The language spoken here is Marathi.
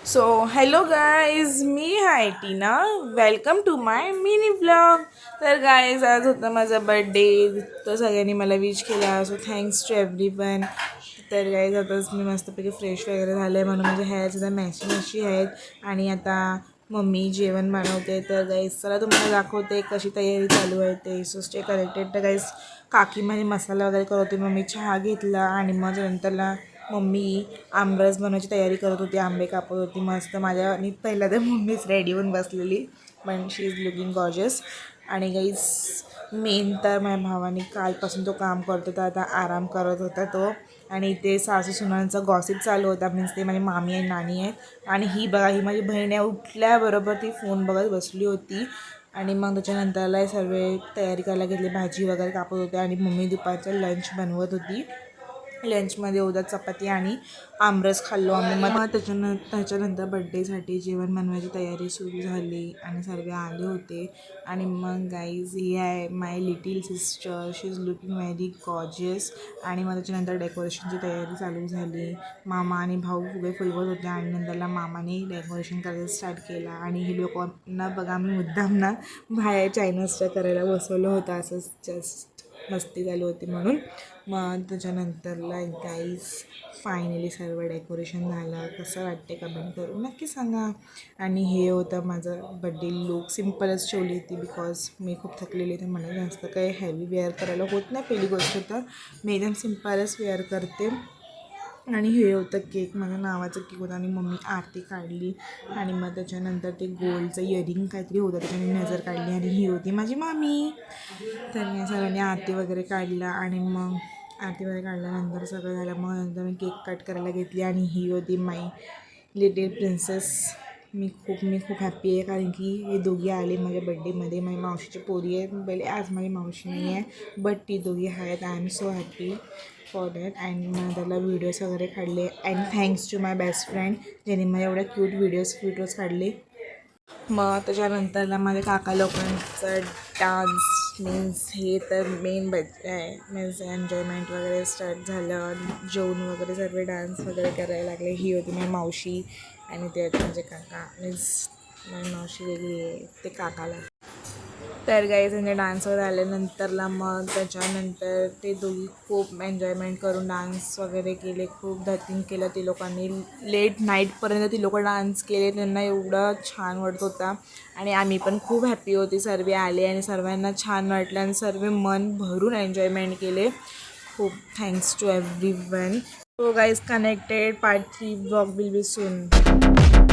सो हॅलो गाईज, मी आहे Tina. Welcome to my mini blog. तर गाईज, आज होता माझा बड्डे. तर सगळ्यांनी मला विश केला, so thanks to everyone. तर गाईज, आताच मी मस्तपैकी फ्रेश वगैरे झालं आहे, म्हणून माझे हेअर सुद्धा मॅशी आहेत. आणि आता मम्मी जेवण बनवते. तर गाईज, चला तुम्हाला दाखवते कशी तयारी चालू आहे ते. So stay connected. तर गाईज, काकी माझी मसाला वगैरे करत होती, मम्मी चहा घेतला आणि मग नंतरला मम्मी आमरस बनवायची तयारी करत होती, आंबे कापत होती मस्त. माझ्या आणि पहिला तर मम्मीच रेडी होऊन बसलेली, पण शी इज लुकिंग गॉर्जियस. आणि गाईज, मेन तर माझ्या भावाने कालपासून तो काम करतो, तर आता आराम करत होता तो. आणि ते सासू सुनांचा गॉसिप चालू होता, मीन्स ते माझी मामी आहे, नानी आहेत. आणि ही बघा, ही माझी बहीण आहे, उठल्याबरोबर ती फोन बघत बसली होती. आणि मग त्याच्यानंतरला सर्व तयारी करायला घेतली, भाजी वगैरे कापत होते. आणि मम्मी दुपारचं लंच बनवत होती. लंचमध्ये उद्या चपाती आणि आमरस खाल्लो आम्ही. मग त्याच्यानंतर बड्डेसाठी जेवण बनवायची तयारी सुरू झाली आणि सर्व आले होते. आणि मग गाईज, ही आहे my little sister, she is looking very gorgeous. आणि मग त्याच्यानंतर डेकोरेशनची तयारी चालू झाली. मामा आणि भाऊ फुगे फुलवत होते आणि नंतरला मामाने डेकोरेशन करायला स्टार्ट केला. आणि ही लोकांना बघा, मी मुद्दाम ना बाहेर चायनाजचं करायला बसवलं होतं, असंच जस्ट मस्ती झाली होती म्हणून. मग त्याच्यानंतरला गाईज, फायनली सर्व डेकोरेशन झालं. कसं वाटते कमेंट करून नक्की सांगा. आणि हे होतं माझं बड्डे लुक. सिम्पलच ठेवली होती बिकॉज मी खूप थकलेली, तर मला जास्त काही हेवी वेअर करायला होत नाही. पहिली गोष्ट तर मी एकदम सिम्पलच वेअर करते. आणि हे होतं केक, माझ्या नावाचं केक होता. आणि मम्मी आरती काढली. आणि मग त्याच्यानंतर ते गोल्डचं इयरिंग काहीतरी होतं, त्याच्याने नजर काढली. आणि ही होती माझी मामी. तर या सगळ्यांनी आरती वगैरे काढला. आणि मग आरती वगैरे काढल्यानंतर सगळं झालं. मग नंतर मी केक कट करायला घेतली. आणि ही होती माई लिटिल प्रिन्सेस. मी खूप हॅप्पी आहे, कारण की हे दोघी आले माझ्या बड्डेमध्ये. माझी मावशीची पोरी आहेत. पहिले आज माझी मावशी नाही आहे, बट ती दोघी आहेत. I am so happy for that. And मग त्याला व्हिडिओज वगैरे काढले. And thanks to my best friend, ज्याने मला एवढ्या क्यूट व्हिडिओज काढले. मग त्याच्यानंतरला माझ्या काका लोकांचं डान्स, मीन्स हे तर मेन बड्डे आहे, मीन्स एन्जॉयमेंट वगैरे स्टार्ट झालं. जेवण वगैरे सर्व डान्स वगैरे करायला लागले. ही होती माझी मावशी आणि ते माझे काका, मीन्स माझी मावशी वेगळी आहे, ते काकाला. तर गाईज, त्यांचे डान्स वगैरे आल्यानंतरला मग त्याच्यानंतर ते दोघी खूप एन्जॉयमेंट करून डान्स वगैरे केले. खूप धतिंग केलं ते लोकांनी. लेट नाईटपर्यंत ती लोकं डान्स केले. त्यांना एवढं छान वाटत होता. आणि आम्ही पण खूप हॅप्पी होती. सर्व आले आणि सर्वांना छान वाटलं आणि सर्व मन भरून एन्जॉयमेंट केले. खूप thanks to everyone. So guys, connected. Part 3 blog will be soon.